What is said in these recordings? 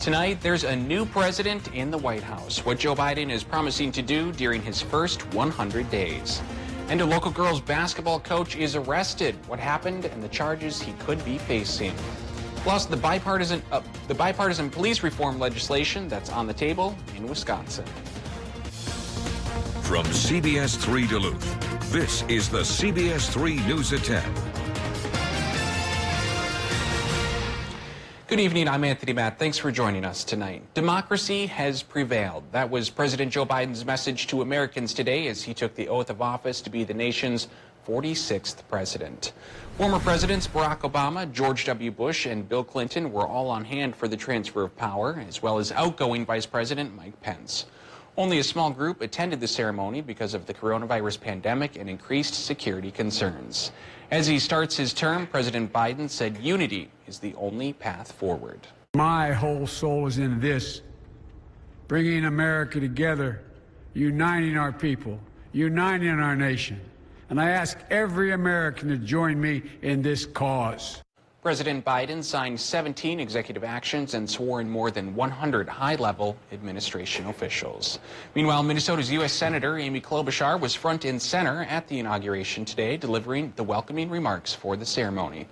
Tonight, there's a new president in the White House. What Joe Biden is promising to do during his first 100 days. And a local girls basketball coach is arrested. What happened and the charges he could be facing. Plus, the bipartisan police reform legislation that's on the table in Wisconsin. From CBS3 Duluth, this is the CBS3 News at 10. Good evening, I'm Anthony Matt. Thanks for joining us tonight. Democracy has prevailed. That was President Joe Biden's message to Americans today as he took the oath of office to be the nation's 46th president. Former presidents Barack Obama, George W. Bush, and Bill Clinton were all on hand for the transfer of power, as well as outgoing Vice President Mike Pence. Only a small group attended the ceremony because of the coronavirus pandemic and increased security concerns. As he starts his term, President Biden said unity is the only path forward. My whole soul is in this, bringing America together, uniting our people, uniting our nation. And I ask every American to join me in this cause. President Biden signed 17 executive actions and swore in more than 100 high-level administration officials. Meanwhile, Minnesota's U.S. Senator Amy Klobuchar was front and center at the inauguration today, delivering the welcoming remarks for the ceremony.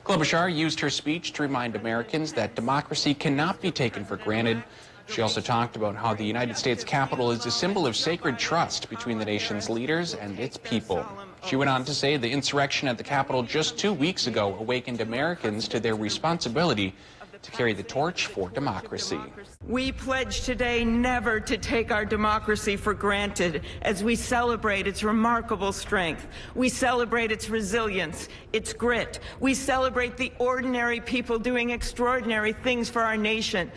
Klobuchar used her speech to remind Americans that democracy cannot be taken for granted. She also talked about how the United States Capitol is a symbol of sacred trust between the nation's leaders and its people. She went on to say the insurrection at the Capitol just 2 weeks ago awakened Americans to their responsibility to carry the torch for democracy. We pledge today never to take our democracy for granted as we celebrate its remarkable strength. We celebrate its resilience, its grit. We celebrate the ordinary people doing extraordinary things for our nation.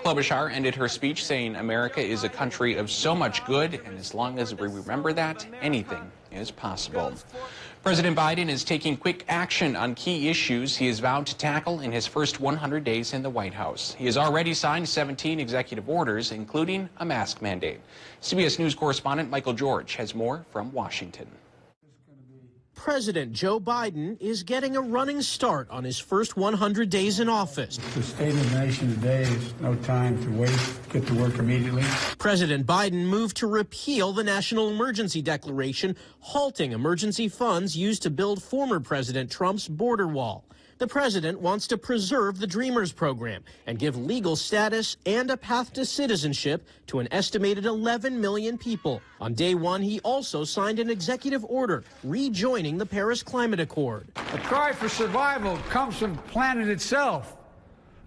Klobuchar ended her speech saying America is a country of so much good, and as long as we remember that, anything is possible. President Biden is taking quick action on key issues he has vowed to tackle in his first 100 days in the White House. He has already signed 17 executive orders, including a mask mandate. CBS News correspondent Michael George has more from Washington. President Joe Biden is getting a running start on his first 100 days in office. The state of the nation today is no time to wait. Get to work immediately. President Biden moved to repeal the National Emergency Declaration, halting emergency funds used to build former President Trump's border wall. The president wants to preserve the Dreamers program and give legal status and a path to citizenship to an estimated 11 million people. On day one, he also signed an executive order rejoining the Paris Climate Accord. A cry for survival comes from the planet itself.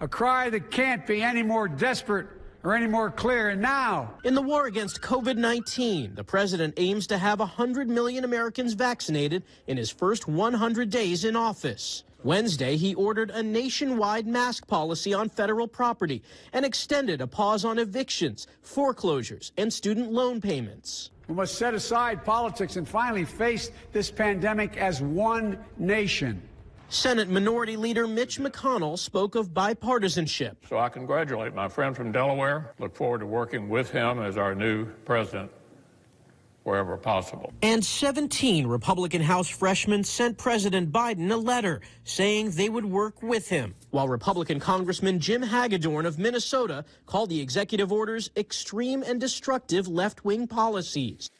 A cry that can't be any more desperate or any more clear. And now, in the war against COVID-19, the president aims to have 100 million Americans vaccinated in his first 100 days in office. Wednesday, he ordered a nationwide mask policy on federal property and extended a pause on evictions, foreclosures, and student loan payments. we must set aside politics and finally face this pandemic as one nation. Senate Minority Leader Mitch McConnell spoke of bipartisanship. So I congratulate my friend from Delaware. Look forward to working with him as our new president wherever possible. And 17 Republican House freshmen sent President Biden a letter saying they would work with him, while Republican Congressman Jim Hagedorn of Minnesota called the executive orders extreme and destructive left-wing policies.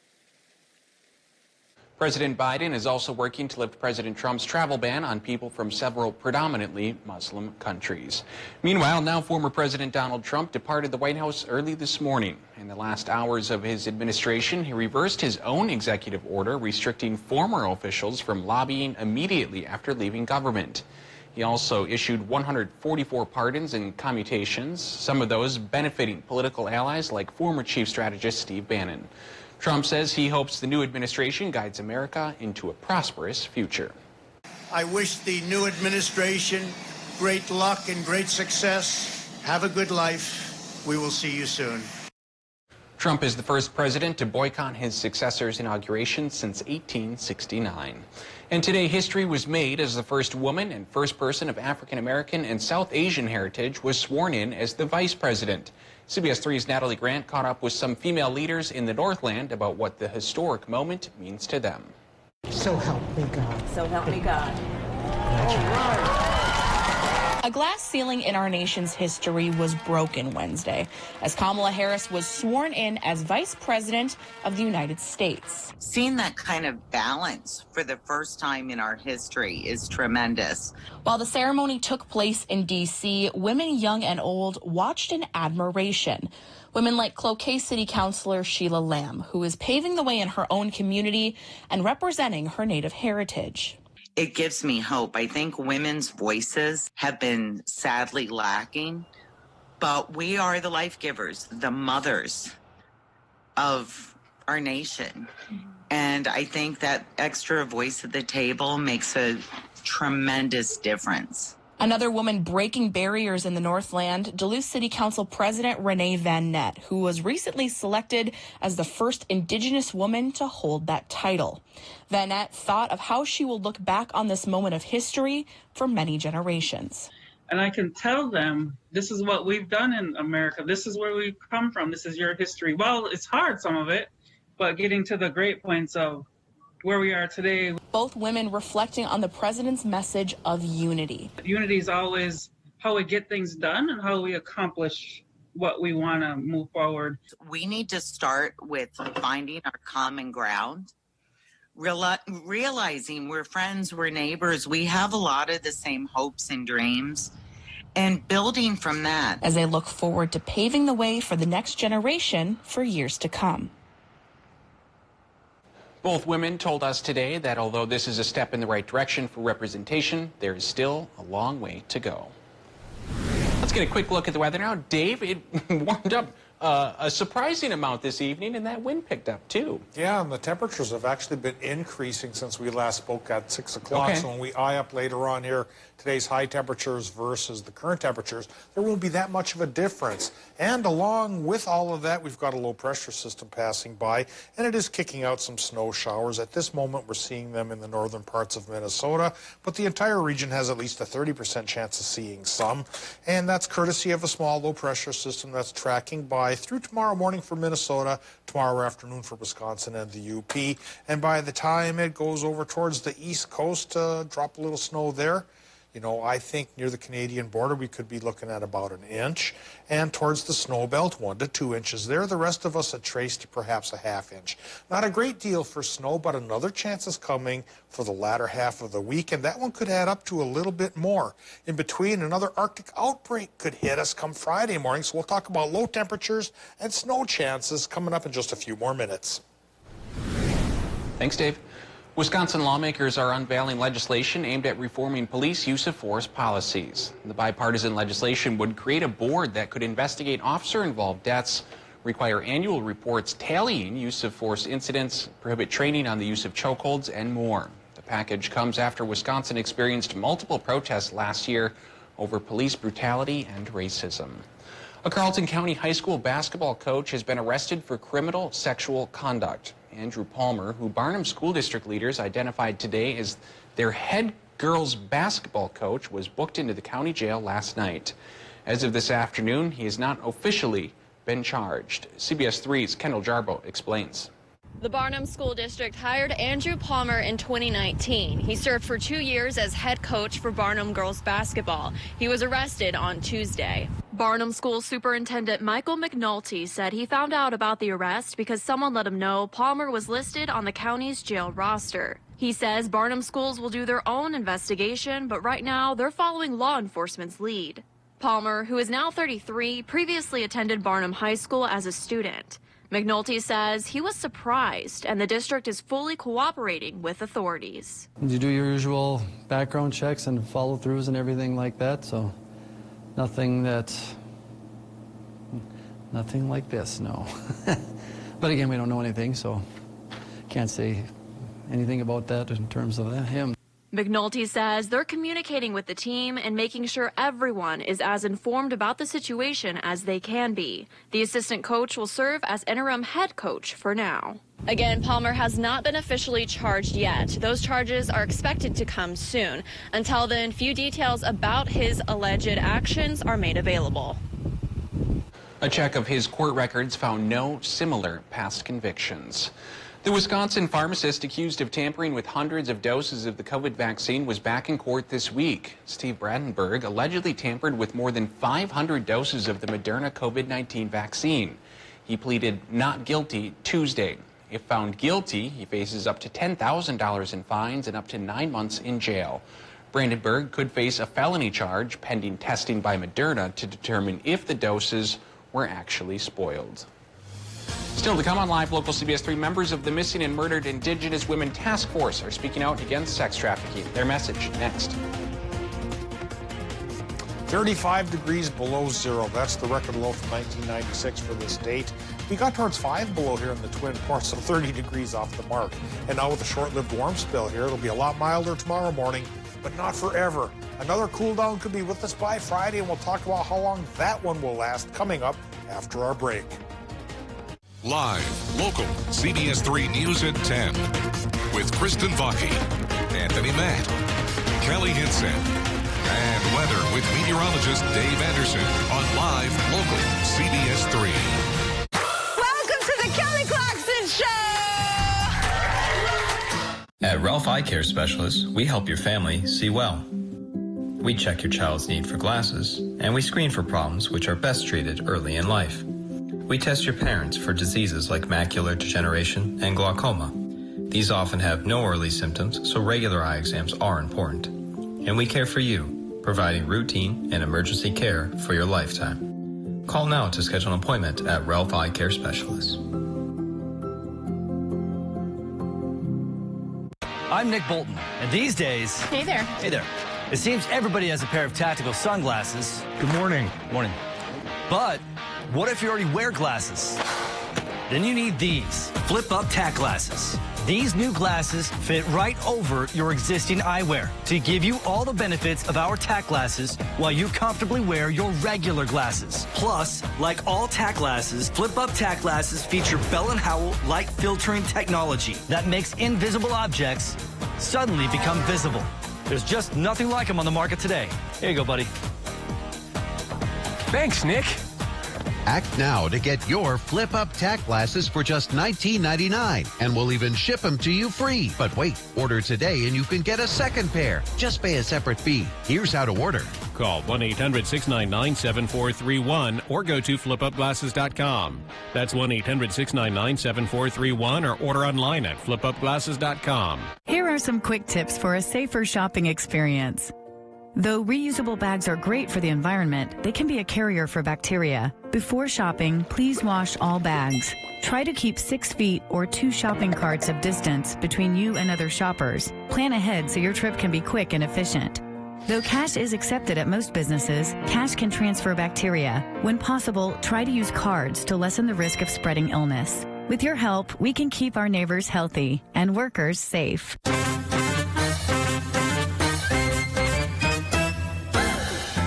President Biden is also working to lift President Trump's travel ban on people from several predominantly Muslim countries. Meanwhile, now former President Donald Trump departed the White House early this morning. In the last hours of his administration, he reversed his own executive order restricting former officials from lobbying immediately after leaving government. He also issued 144 pardons and commutations, some of those benefiting political allies like former chief strategist Steve Bannon. Trump says he hopes the new administration guides America into a prosperous future. I wish the new administration great luck and great success. Have a good life. We will see you soon. Trump is the first president to boycott his successor's inauguration since 1869. And today, history was made as the first woman and first person of African American and South Asian heritage was sworn in as the vice president. CBS 3's Natalie Grant caught up with some female leaders in the Northland about what the historic moment means to them. So help me God. So help me God. A A glass ceiling in our nation's history was broken Wednesday as Kamala Harris was sworn in as Vice President of the United States. Seeing that kind of balance for the first time in our history is tremendous. While the ceremony took place in D.C., women young and old watched in admiration. Women like Cloquet City Councilor Sheila Lamb, who is paving the way in her own community and representing her Native heritage. It gives me hope. I think women's voices have been sadly lacking, but we are the life givers, the mothers of our nation. And I think that extra voice at the table makes a tremendous difference. Another woman breaking barriers in the Northland, Duluth City Council President Renee Van Nett, who was recently selected as the first Indigenous woman to hold that title. Van Nett thought of how she will look back on this moment of history for many generations. And I can tell them, this is what we've done in America. This is where we've come from. This is your history. Well, it's hard, some of it, but getting to the great points of where we are today. Both women reflecting on the president's message of unity. Unity is always how we get things done and how we accomplish what we want to move forward. We need to start with finding our common ground, realizing we're friends, we're neighbors, we have a lot of the same hopes and dreams, and building from that. As they look forward to paving the way for the next generation for years to come. Both women told us today that although this is a step in the right direction for representation, there is still a long way to go. Let's get a quick look at the weather now. Dave, it warmed up a surprising amount this evening, and that wind picked up too. Yeah, and the temperatures have actually been increasing since we last spoke at 6 o'clock. Okay. So when we eye up later on here, today's high temperatures versus the current temperatures, there won't be that much of a difference. And along with all of that, we've got a low pressure system passing by, and it is kicking out some snow showers. At this moment, we're seeing them in the northern parts of Minnesota, but the entire region has at least a 30% chance of seeing some. And that's courtesy of a small low pressure system that's tracking by through tomorrow morning for Minnesota, tomorrow afternoon for Wisconsin and the UP. And by the time it goes over towards the east coast, drop a little snow there. You know, I think near the Canadian border, we could be looking at about an inch. And towards the snow belt, 1 to 2 inches there. The rest of us a trace to perhaps a ½ inch. Not a great deal for snow, but another chance is coming for the latter half of the week. And that one could add up to a little bit more. In between, another Arctic outbreak could hit us come Friday morning. So we'll talk about low temperatures and snow chances coming up in just a few more minutes. Thanks, Dave. Wisconsin lawmakers are unveiling legislation aimed at reforming police use of force policies. The bipartisan legislation would create a board that could investigate officer-involved deaths, require annual reports tallying use of force incidents, prohibit training on the use of chokeholds, and more. The package comes after Wisconsin experienced multiple protests last year over police brutality and racism. A Carleton County High School basketball coach has been arrested for criminal sexual conduct. Andrew Palmer, who Barnum School District leaders identified today as their head girls basketball coach, was booked into the county jail last night. As of this afternoon, he has not officially been charged. CBS 3's Kendall Jarbo explains. The Barnum School District hired Andrew Palmer in 2019. He served for 2 years as head coach for Barnum girls basketball. He was arrested on Tuesday. Barnum School Superintendent Michael McNulty said he found out about the arrest because someone let him know Palmer was listed on the county's jail roster. He says Barnum schools will do their own investigation, but right now they're following law enforcement's lead. Palmer, who is now 33, previously attended Barnum High School as a student. McNulty says he was surprised and the district is fully cooperating with authorities. You do your usual background checks and follow-throughs and everything like that, so nothing like this, no. But again, we don't know anything, so can't say anything about that in terms of him. McNulty says they're communicating with the team and making sure everyone is as informed about the situation as they can be. The assistant coach will serve as interim head coach for now. Again, Palmer has not been officially charged yet. Those charges are expected to come soon. Until then, few details about his alleged actions are made available. A check of his court records found no similar past convictions. The Wisconsin pharmacist accused of tampering with hundreds of doses of the COVID vaccine was back in court this week. Steve Brandenburg allegedly tampered with more than 500 doses of the Moderna COVID-19 vaccine. He pleaded not guilty Tuesday. If found guilty, he faces up to $10,000 in fines and up to 9 months in jail. Brandenburg could face a felony charge pending testing by Moderna to determine if the doses were actually spoiled. Still to come on Live Local CBS 3, members of the Missing and Murdered Indigenous Women Task Force are speaking out against sex trafficking. Their message next. 35 degrees below zero. That's the record low from 1996 for this date. We got towards 5 below here in the Twin Ports, so 30 degrees off the mark. And now with a short-lived warm spell here, it'll be a lot milder tomorrow morning, but not forever. Another cool down could be with us by Friday, and we'll talk about how long that one will last coming up after our break. Live, local, CBS 3 News at 10 with Kristen Vaki, Anthony Matt, Kelly Hinson, and weather with meteorologist Dave Anderson on Live, local, CBS 3. Welcome to the Kelly Clarkson Show! At Ralph Eye Care Specialists, we help your family see well. We check your child's need for glasses, and we screen for problems which are best treated early in life. We test your parents for diseases like macular degeneration and glaucoma. These often have no early symptoms, so regular eye exams are important. And we care for you, providing routine and emergency care for your lifetime. Call now to schedule an appointment at Ralph Eye Care Specialists. I'm Nick Bolton, and these days... Hey there. Hey there. It seems everybody has a pair of tactical sunglasses. Good morning. Morning. But what if you already wear glasses? Then you need these flip-up tack glasses. These new glasses fit right over your existing eyewear to give you all the benefits of our tack glasses while you comfortably wear your regular glasses. Plus, like all tack glasses, flip-up tack glasses feature Bell & Howell light filtering technology that makes invisible objects suddenly become visible. There's just nothing like them on the market today. Here you go, buddy. Thanks, Nick. Act now to get your flip-up tack glasses for just $19.99, and we'll even ship them to you free. But wait, order today and you can get a second pair. Just pay a separate fee. Here's how to order. Call 1-800-699-7431 or go to flipupglasses.com. That's 1-800-699-7431 or order online at flipupglasses.com. Here are some quick tips for a safer shopping experience. Though reusable bags are great for the environment, they can be a carrier for bacteria. Before shopping, please wash all bags. Try to keep 6 feet or 2 shopping carts of distance between you and other shoppers. Plan ahead so your trip can be quick and efficient. Though cash is accepted at most businesses, cash can transfer bacteria. When possible, try to use cards to lessen the risk of spreading illness. With your help, we can keep our neighbors healthy and workers safe.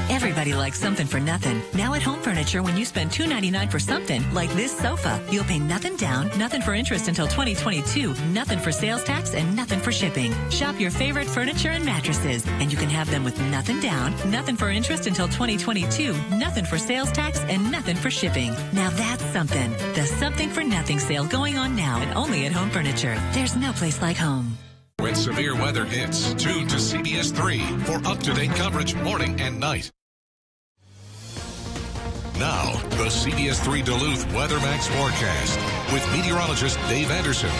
Everybody likes something for nothing. Now at Home Furniture, when you spend $2.99 for something, like this sofa, you'll pay nothing down, nothing for interest until 2022, nothing for sales tax, and nothing for shipping. Shop your favorite furniture and mattresses, and you can have them with nothing down, nothing for interest until 2022, nothing for sales tax, and nothing for shipping. Now that's something. The Something for Nothing sale going on now and only at Home Furniture. There's no place like home. When severe weather hits, tune to CBS 3 for up-to-date coverage morning and night. Now, the CBS 3 Duluth WeatherMax forecast with meteorologist Dave Anderson.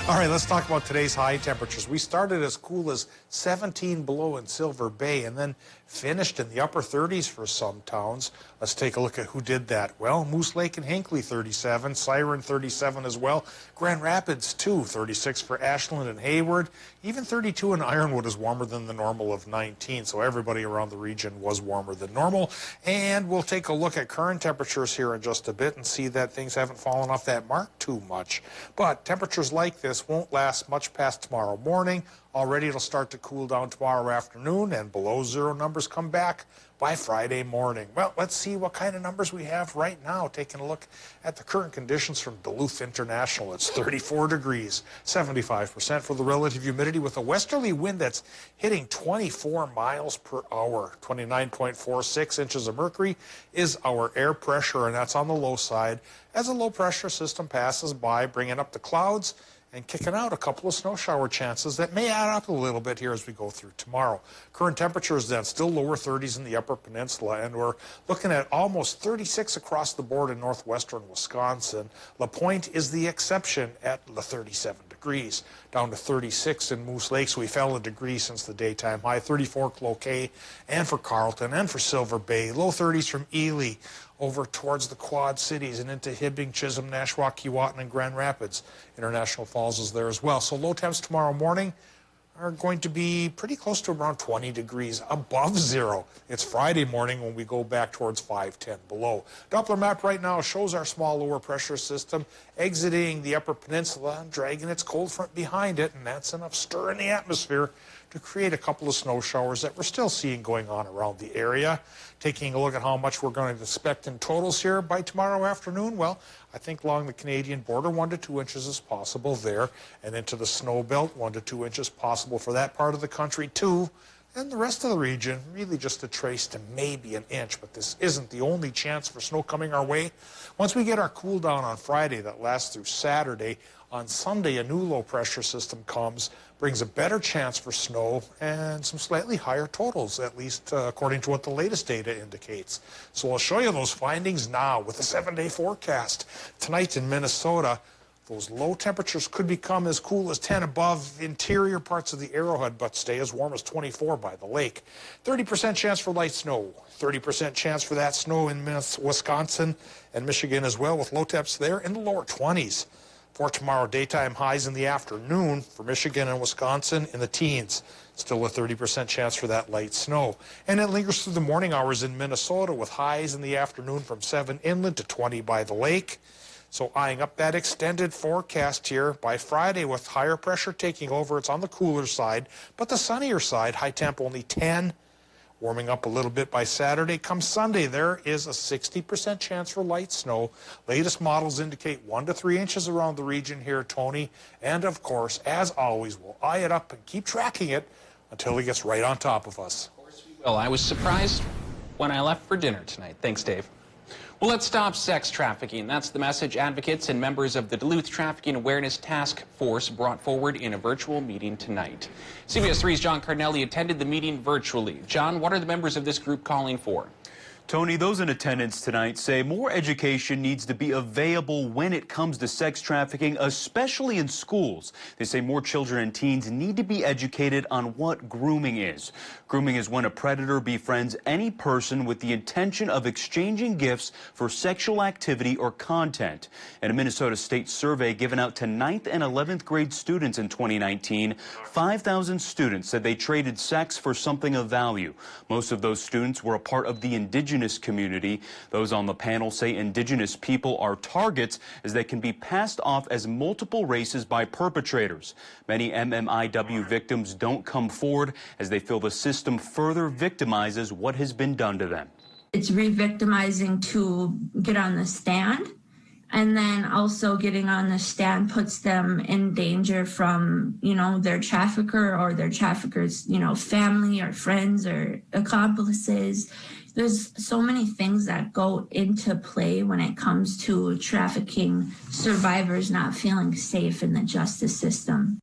All right, let's talk about today's high temperatures. We started as cool as 17 below in Silver Bay and then finished in the upper 30s for some towns. Let's take a look at who did that. Well, Moose Lake and Hinckley, 37. Siren, 37 as well. Grand Rapids, 36 for Ashland and Hayward. Even 32 in Ironwood is warmer than the normal of 19, so everybody around the region was warmer than normal. And we'll take a look at current temperatures here in just a bit and see that things haven't fallen off that mark too much. But temperatures like this won't last much past tomorrow morning. Already it'll start to cool down tomorrow afternoon, and below zero numbers come back by Friday morning. Well, let's see what kind of numbers we have right now. Taking a look at the current conditions from Duluth International. It's 34 degrees, 75% for the relative humidity with a westerly wind that's hitting 24 miles per hour. 29.46 inches of mercury is our air pressure, and that's on the low side as a low pressure system passes by, bringing up the clouds and kicking out a couple of snow shower chances that may add up a little bit here as we go through tomorrow. Current temperatures then still lower 30s in the upper peninsula, and we're looking at almost 36 across the board in northwestern Wisconsin. La Pointe is the exception at 37 degrees, down to 36 in Moose Lake, so we fell a degree since the daytime high. 34 Cloquet, and for Carleton, and for Silver Bay. Low 30s from Ely over towards the Quad Cities and into Hibbing, Chisholm, Nashwauk, Keewatin, and Grand Rapids. International Falls is there as well. So low temps tomorrow morning are going to be pretty close to around 20 degrees above zero. It's Friday morning when we go back towards 510 below. Doppler map right now shows our small lower pressure system exiting the upper peninsula and dragging its cold front behind it, and that's enough stir in the atmosphere to create a couple of snow showers that we're still seeing going on around the area. Taking a look at how much we're going to expect in totals here by tomorrow afternoon, well, I think along the Canadian border, 1 to 2 inches is possible there, and into the snow belt, 1 to 2 inches possible for that part of the country too. And the rest of the region, really just a trace to maybe an inch, but this isn't the only chance for snow coming our way. Once we get our cool down on Friday that lasts through Saturday, on Sunday a new low pressure system comes, brings a better chance for snow and some slightly higher totals, at least according to what the latest data indicates. So I'll show you those findings now with the 7-day forecast. Tonight in Minnesota, those low temperatures could become as cool as 10 above interior parts of the Arrowhead, but stay as warm as 24 by the lake. 30% chance for light snow, 30% chance for that snow in Wisconsin and Michigan as well, with low temps there in the lower 20s. For tomorrow, daytime highs in the afternoon for Michigan and Wisconsin in the teens. Still a 30% chance for that light snow. And it lingers through the morning hours in Minnesota with highs in the afternoon from 7 inland to 20 by the lake. So eyeing up that extended forecast here by Friday with higher pressure taking over. It's on the cooler side, but the sunnier side, high temp only 10. Warming up a little bit by Saturday. Come Sunday, there is a 60% chance for light snow. Latest models indicate 1 to 3 inches around the region here, Tony. And of course, as always, we'll eye it up and keep tracking it until it gets right on top of us. Of course we will. I was surprised when I left for dinner tonight. Thanks, Dave. Well, let's stop sex trafficking. That's the message advocates and members of the Duluth Trafficking Awareness Task Force brought forward in a virtual meeting tonight. CBS3's John Cardinelli attended the meeting virtually. John, what are the members of this group calling for? Tony, those in attendance tonight say more education needs to be available when it comes to sex trafficking, especially in schools. They say more children and teens need to be educated on what grooming is. Grooming is when a predator befriends any person with the intention of exchanging gifts for sexual activity or content. In a Minnesota state survey given out to 9th and 11th grade students in 2019, 5,000 students said they traded sex for something of value. Most of those students were a part of the indigenous community. Those on the panel say indigenous people are targets as they can be passed off as multiple races by perpetrators. Many MMIW victims don't come forward as they feel the system further victimizes what has been done to them. It's re-victimizing to get on the stand, and then also getting on the stand puts them in danger from, their trafficker or their trafficker's, family or friends or accomplices. There's so many things that go into play when it comes to trafficking survivors not feeling safe in the justice system.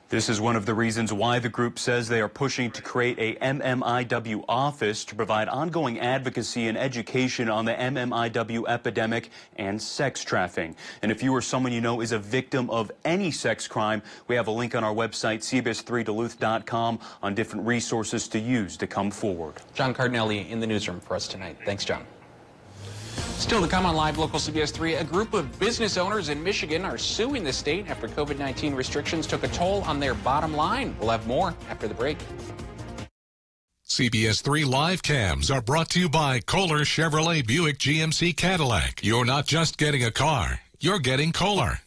This is one of the reasons why the group says they are pushing to create a MMIW office to provide ongoing advocacy and education on the MMIW epidemic and sex trafficking. And if you or someone you know is a victim of any sex crime, we have a link on our website, CBS3Duluth.com, on different resources to use to come forward. John Cardinelli in the newsroom for us tonight. Thanks, John. Still to come on Live Local CBS 3, a group of business owners in Michigan are suing the state after COVID-19 restrictions took a toll on their bottom line. We'll have more after the break. CBS 3 live cams are brought to you by Kohler Chevrolet Buick GMC Cadillac. You're not just getting a car, you're getting Kohler.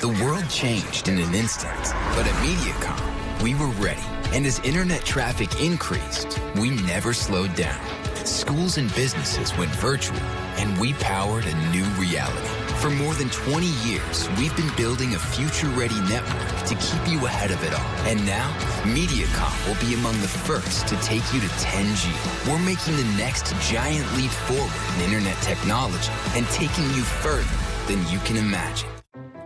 The world changed in an instant, but at MediaCom, we were ready. And as internet traffic increased, we never slowed down. Schools and businesses went virtual, and we powered a new reality. For more than 20 years, we've been building a future-ready network to keep you ahead of it all. And now, Mediacom will be among the first to take you to 10G. We're making the next giant leap forward in internet technology and taking you further than you can imagine.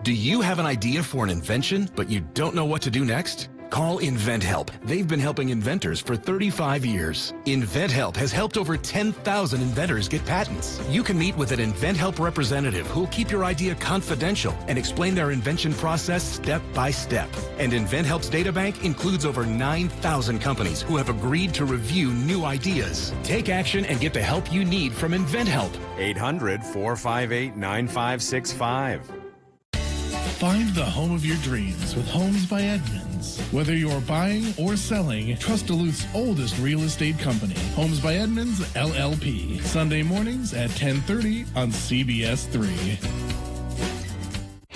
Do you have an idea for an invention, but you don't know what to do next? Call InventHelp. They've been helping inventors for 35 years. InventHelp has helped over 10,000 inventors get patents. You can meet with an InventHelp representative who will keep your idea confidential and explain their invention process step by step. And InventHelp's databank includes over 9,000 companies who have agreed to review new ideas. Take action and get the help you need from InventHelp. 800-458-9565. Find the home of your dreams with Homes by Edmunds. Whether you're buying or selling, trust Duluth's oldest real estate company, Homes by Edmunds, LLP. Sunday mornings at 10:30 on CBS3.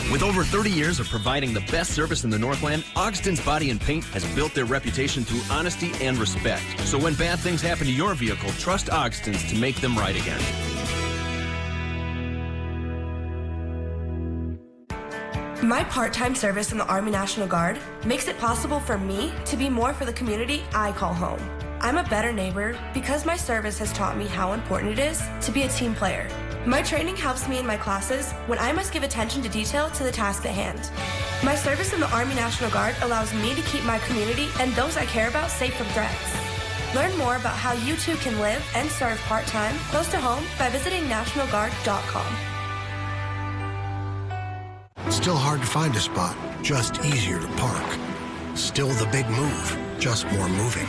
With over 30 years of providing the best service in the Northland, Ogston's Body and Paint has built their reputation through honesty and respect. So when bad things happen to your vehicle, trust Ogston's to make them right again. My part-time service in the Army National Guard makes it possible for me to be more for the community I call home. I'm a better neighbor because my service has taught me how important it is to be a team player. My training helps me in my classes when I must give attention to detail to the task at hand. My service in the Army National Guard allows me to keep my community and those I care about safe from threats. Learn more about how you too can live and serve part-time close to home by visiting nationalguard.com. Still hard to find a spot, just easier to park. Still the big move, just more moving.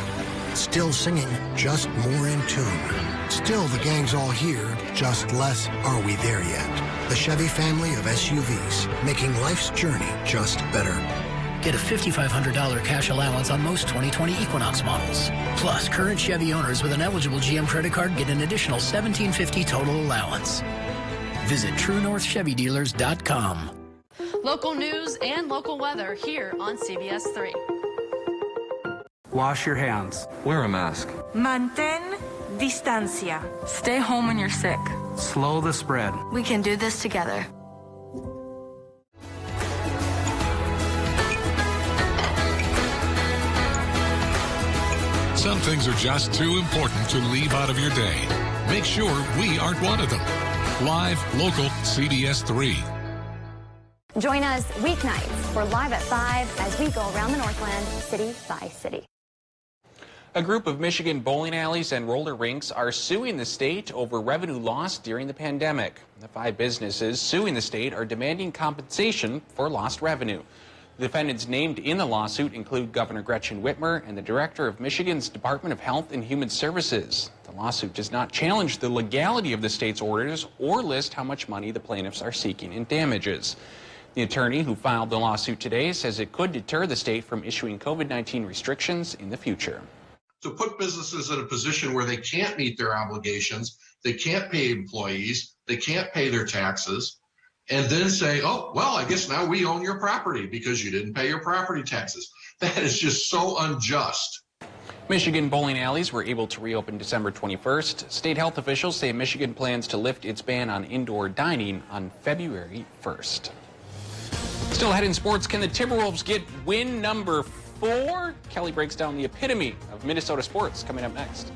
Still singing, just more in tune. Still the gang's all here, just less are we there yet. The Chevy family of SUVs, making life's journey just better. Get a $5,500 cash allowance on most 2020 Equinox models. Plus, current Chevy owners with an eligible GM credit card get an additional $1,750 total allowance. Visit TrueNorthChevyDealers.com. Local news and local weather here on CBS3. Wash your hands. Wear a mask. Mantén distancia. Stay home when you're sick. Slow the spread. We can do this together. Some things are just too important to leave out of your day. Make sure we aren't one of them. Live, local, CBS3. Join us weeknights for Live at 5 as we go around the Northland city by city. A group of Michigan bowling alleys and roller rinks are suing the state over revenue lost during the pandemic. The 5 businesses suing the state are demanding compensation for lost revenue. The defendants named in the lawsuit include Governor Gretchen Whitmer and the director of Michigan's Department of Health and Human Services. The lawsuit does not challenge the legality of the state's orders or list how much money the plaintiffs are seeking in damages. The attorney who filed the lawsuit today says it could deter the state from issuing COVID-19 restrictions in the future. To put businesses in a position where they can't meet their obligations, they can't pay employees, they can't pay their taxes, and then say, oh, well, I guess now we own your property because you didn't pay your property taxes. That is just so unjust. Michigan bowling alleys were able to reopen December 21st. State health officials say Michigan plans to lift its ban on indoor dining on February 1st. Still ahead in sports, can the Timberwolves get win number 4? Kelly breaks down the epitome of Minnesota sports coming up next.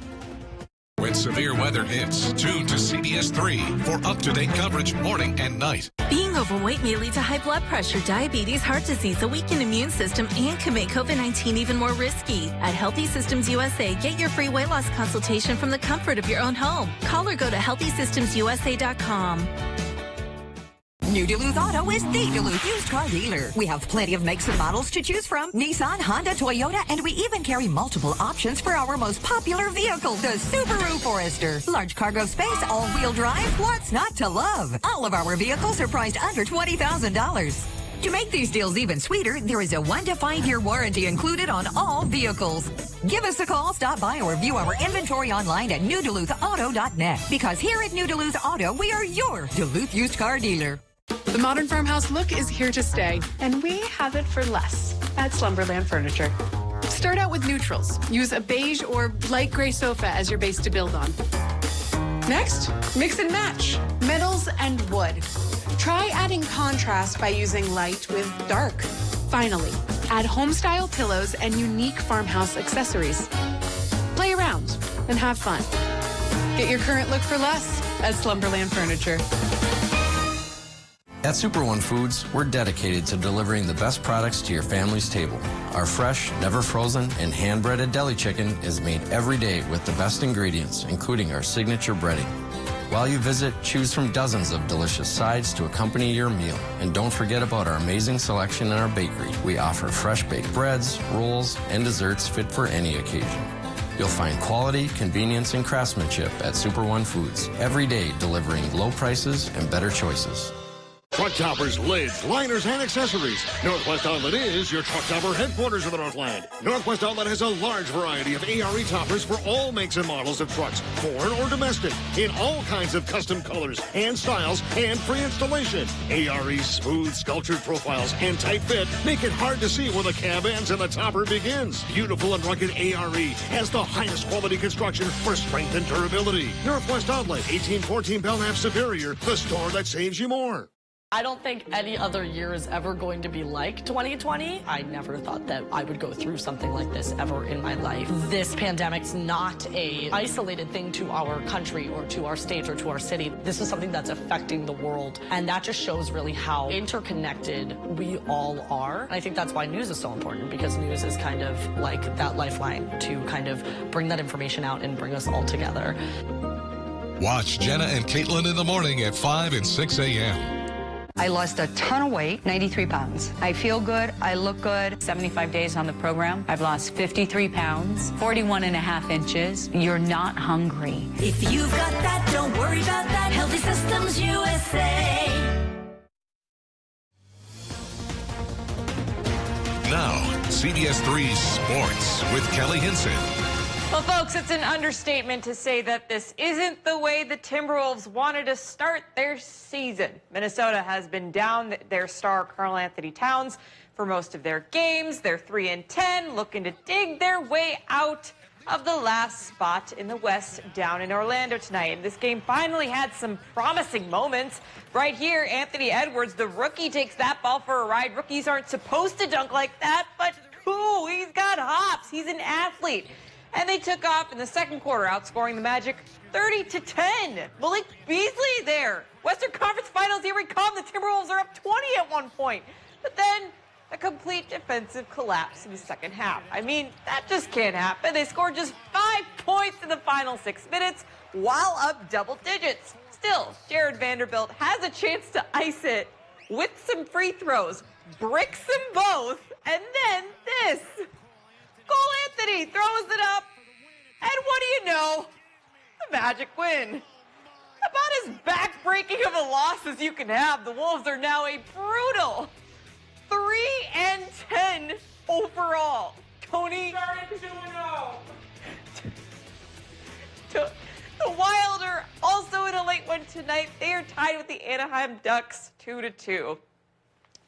When severe weather hits, tune to CBS3 for up-to-date coverage morning and night. Being overweight may lead to high blood pressure, diabetes, heart disease, a weakened immune system, and can make COVID-19 even more risky. At Healthy Systems USA, get your free weight loss consultation from the comfort of your own home. Call or go to HealthySystemsUSA.com. New Duluth Auto is the Duluth used car dealer. We have plenty of makes and models to choose from. Nissan, Honda, Toyota, and we even carry multiple options for our most popular vehicle, the Subaru Forester. Large cargo space, all-wheel drive, what's not to love? All of our vehicles are priced under $20,000. To make these deals even sweeter, there is a 1 to 5 year warranty included on all vehicles. Give us a call, stop by, or view our inventory online at newduluthauto.net. Because here at New Duluth Auto, we are your Duluth used car dealer. The modern farmhouse look is here to stay, and we have it for less at Slumberland Furniture. Start out with neutrals. Use a beige or light gray sofa as your base to build on. Next, mix and match metals and wood. Try adding contrast by using light with dark. Finally, add home-style pillows and unique farmhouse accessories. Play around and have fun. Get your current look for less at Slumberland Furniture. At Super One Foods, we're dedicated to delivering the best products to your family's table. Our fresh, never frozen, and hand-breaded deli chicken is made every day with the best ingredients, including our signature breading. While you visit, choose from dozens of delicious sides to accompany your meal. And don't forget about our amazing selection in our bakery. We offer fresh baked breads, rolls, and desserts fit for any occasion. You'll find quality, convenience, and craftsmanship at Super One Foods, every day delivering low prices and better choices. Truck toppers, lids, liners, and accessories. Northwest Outlet is your truck topper headquarters of the Northland. Northwest Outlet has a large variety of ARE toppers for all makes and models of trucks, foreign or domestic, in all kinds of custom colors and styles and free installation. ARE's smooth, sculptured profiles and tight fit make it hard to see where the cab ends and the topper begins. Beautiful and rugged ARE has the highest quality construction for strength and durability. Northwest Outlet, 1814 Belknap Superior, the store that saves you more. I don't think any other year is ever going to be like 2020. I never thought that I would go through something like this ever in my life. This pandemic's not a isolated thing to our country or to our state or to our city. This is something that's affecting the world. And that just shows really how interconnected we all are. And I think that's why news is so important, because news is kind of like that lifeline to kind of bring that information out and bring us all together. Watch Jenna and Caitlin in the morning at 5 and 6 a.m. I lost a ton of weight, 93 pounds. I feel good, I look good. 75 days on the program, I've lost 53 pounds, 41 and a half inches. You're not hungry. If you've got that, don't worry about that. Healthy Systems USA. Now, CBS3 Sports with Kelly Hinson. Well, folks, it's an understatement to say that this isn't the way the Timberwolves wanted to start their season. Minnesota has been down their star Karl Anthony Towns for most of their games. They're 3-10, looking to dig their way out of the last spot in the West down in Orlando tonight. And this game finally had some promising moments. Right here, Anthony Edwards, the rookie, takes that ball for a ride. Rookies aren't supposed to dunk like that, but ooh, he's got hops. He's an athlete. And they took off in the second quarter, outscoring the Magic 30-10. Malik Beasley there. Western Conference Finals, here we come. The Timberwolves are up 20 at one point. But then a complete defensive collapse in the second half. I mean, that just can't happen. They scored just 5 points in the final 6 minutes while up double digits. Still, Jared Vanderbilt has a chance to ice it with some free throws, bricks them both, and then this. Cole Anthony throws it up, and what do you know? The Magic win. About as back-breaking of a loss as you can have. The Wolves are now a brutal 3-10 overall. Tony. The Wild are also in a late one tonight. They are tied with the Anaheim Ducks 2-2.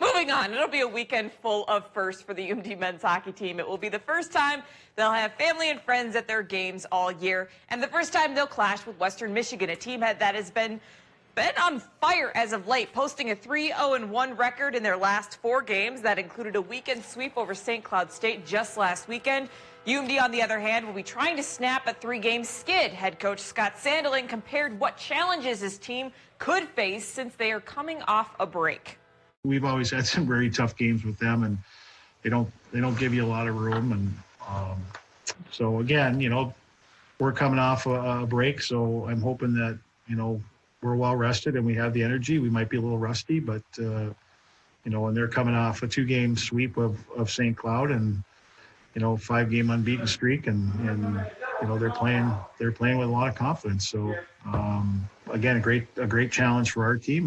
Moving on, it'll be a weekend full of firsts for the UMD men's hockey team. It will be the first time they'll have family and friends at their games all year, and the first time they'll clash with Western Michigan, a team that has been on fire as of late, posting a 3-0-1 record in their last 4 games. That included a weekend sweep over St. Cloud State just last weekend. UMD, on the other hand, will be trying to snap a 3-game skid. Head coach Scott Sandelin compared what challenges his team could face since they are coming off a break. We've always had some very tough games with them, and they don't give you a lot of room. And so again, we're coming off a break, so I'm hoping that we're well rested and we have the energy. We might be a little rusty, but and they're coming off a 2-game sweep of St. Cloud and 5-game unbeaten streak, and they're playing with a lot of confidence. So again, a great challenge for our team.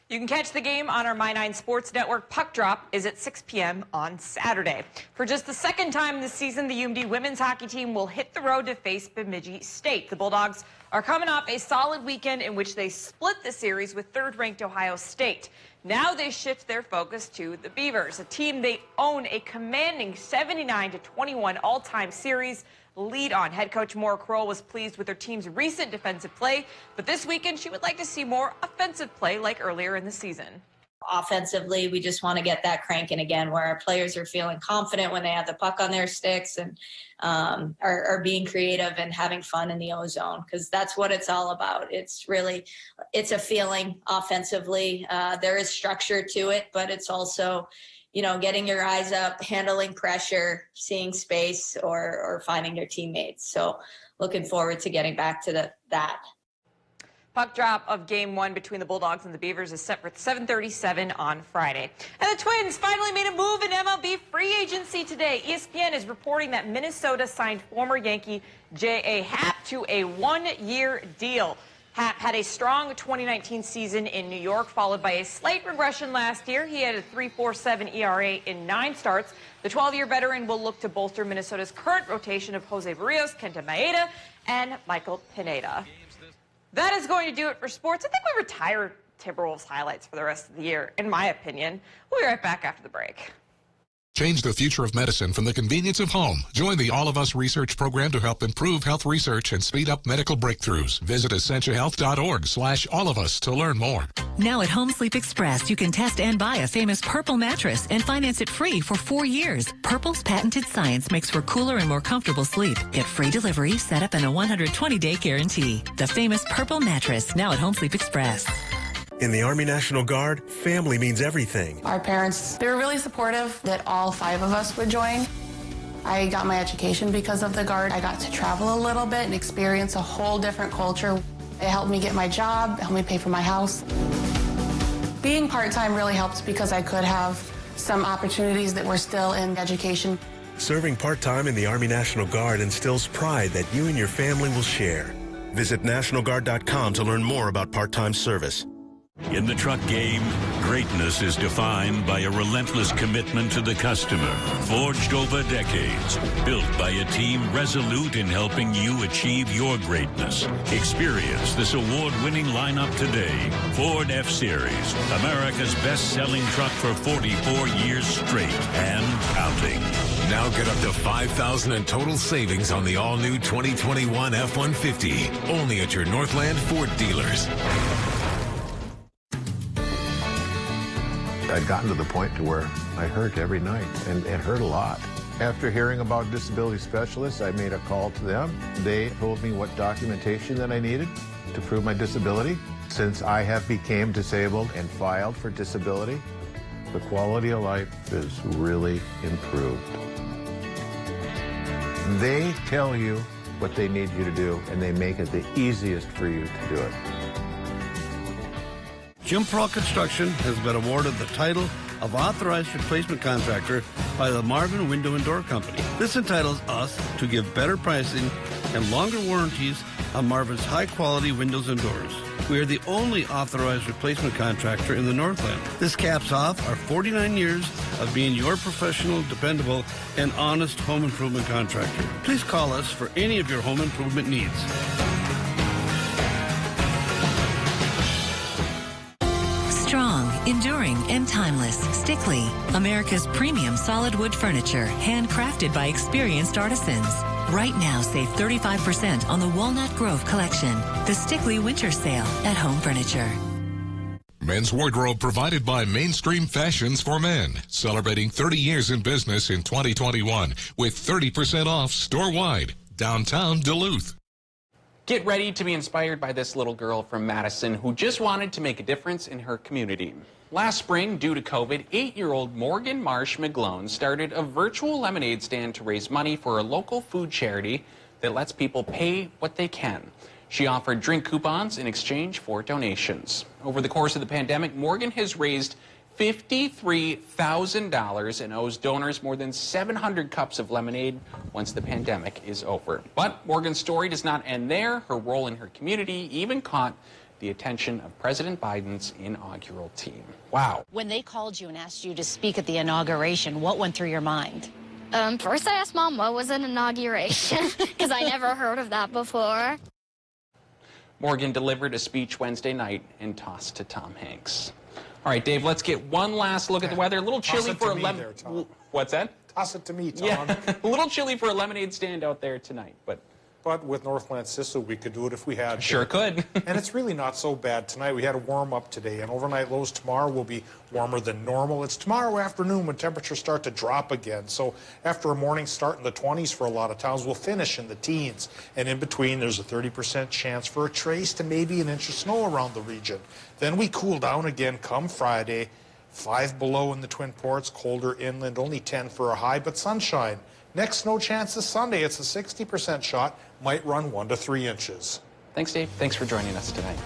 You can catch the game on our My9 Sports Network. Puck Drop is at 6 p.m. on Saturday. For just the second time this season, the UMD women's hockey team will hit the road to face Bemidji State. The Bulldogs are coming off a solid weekend in which they split the series with third-ranked Ohio State. Now they shift their focus to the Beavers, a team they own a commanding 79-21 all-time series lead on. Head coach Maura Kroll was pleased with their team's recent defensive play, but this weekend she would like to see more offensive play like earlier in the season. Offensively, we just want to get that cranking again, where our players are feeling confident when they have the puck on their sticks and are being creative and having fun in the O-zone, because that's what it's all about. It's a feeling offensively. There is structure to it, but it's also, getting your eyes up, handling pressure, seeing space, or finding your teammates. So looking forward to getting back to that. Puck drop of Game 1 between the Bulldogs and the Beavers is set for 7:37 on Friday. And the Twins finally made a move in MLB free agency today. ESPN is reporting that Minnesota signed former Yankee J.A. Happ to a one-year deal. Happ had a strong 2019 season in New York, followed by a slight regression last year. He had a 3.47 ERA in 9 starts. The 12-year veteran will look to bolster Minnesota's current rotation of Jose Barrios, Kenta Maeda, and Michael Pineda. That is going to do it for sports. I think we retire Timberwolves highlights for the rest of the year, in my opinion. We'll be right back after the break. Change the future of medicine from the convenience of home. Join the All of Us research program to help improve health research and speed up medical breakthroughs. Visit essentialhealth.org/allofus to learn more. Now at Home Sleep Express, you can test and buy a famous Purple mattress and finance it free for 4 years. Purple's patented science makes for cooler and more comfortable sleep. Get free delivery, setup, and a 120-day guarantee. The famous Purple mattress, now at Home Sleep Express. In the Army National Guard, family means everything. Our parents, they were really supportive that all 5 of us would join. I got my education because of the Guard. I got to travel a little bit and experience a whole different culture. It helped me get my job, helped me pay for my house. Being part-time really helped because I could have some opportunities that were still in education. Serving part-time in the Army National Guard instills pride that you and your family will share. Visit NationalGuard.com to learn more about part-time service. In the truck game, greatness is defined by a relentless commitment to the customer, forged over decades, built by a team resolute in helping you achieve your greatness. Experience this award-winning lineup today. Ford F-Series, America's best-selling truck for 44 years straight and counting. Now get up to $5,000 in total savings on the all-new 2021 F-150, only at your Northland Ford dealers. I'd gotten to the point to where I hurt every night and hurt a lot. After hearing about disability specialists, I made a call to them. They told me what documentation that I needed to prove my disability. Since I have became disabled and filed for disability, the quality of life is really improved. They tell you what they need you to do, and they make it the easiest for you to do it. Jim Pearl Construction has been awarded the title of Authorized Replacement Contractor by the Marvin Window and Door Company. This entitles us to give better pricing and longer warranties on Marvin's high-quality windows and doors. We are the only authorized replacement contractor in the Northland. This caps off our 49 years of being your professional, dependable, and honest home improvement contractor. Please call us for any of your home improvement needs. Strong, enduring, and timeless. Stickley, America's premium solid wood furniture, handcrafted by experienced artisans. Right now, save 35% on the Walnut Grove collection. The Stickley Winter Sale at Home Furniture. Men's wardrobe provided by Mainstream Fashions for Men, celebrating 30 years in business in 2021 with 30% off store-wide, downtown Duluth. Get ready to be inspired by this little girl from Madison who just wanted to make a difference in her community. Last spring, due to COVID, 8-year-old Morgan Marsh McGlone started a virtual lemonade stand to raise money for a local food charity that lets people pay what they can. She offered drink coupons in exchange for donations. Over the course of the pandemic, Morgan has raised $53,000 and owes donors more than 700 cups of lemonade once the pandemic is over. But Morgan's story does not end there. Her role in her community even caught the attention of President Biden's inaugural team. Wow. When they called you and asked you to speak at the inauguration, what went through your mind? First I asked Mom what was an inauguration, because I never heard of that before. Morgan delivered a speech Wednesday night and tossed to Tom Hanks. All right, Dave, let's get one last look at the weather. A little chilly for a lemonade. What's that? Toss it to me, Tom. Yeah, a little chilly for a lemonade stand out there tonight, but with Northland Sissel, we could do it if we had to. Sure could. And it's really not so bad tonight. We had a warm up today, and overnight lows tomorrow will be warmer than normal. It's tomorrow afternoon when temperatures start to drop again. So after a morning start in the 20s for a lot of towns, we'll finish in the teens. And in between, there's a 30% chance for a trace to maybe an inch of snow around the region. Then we cool down again come Friday. 5 below in the Twin Ports, colder inland, only 10 for a high, but sunshine. Next snow chance is Sunday. It's a 60% shot, might run 1 to 3 inches. Thanks, Dave. Thanks for joining us tonight.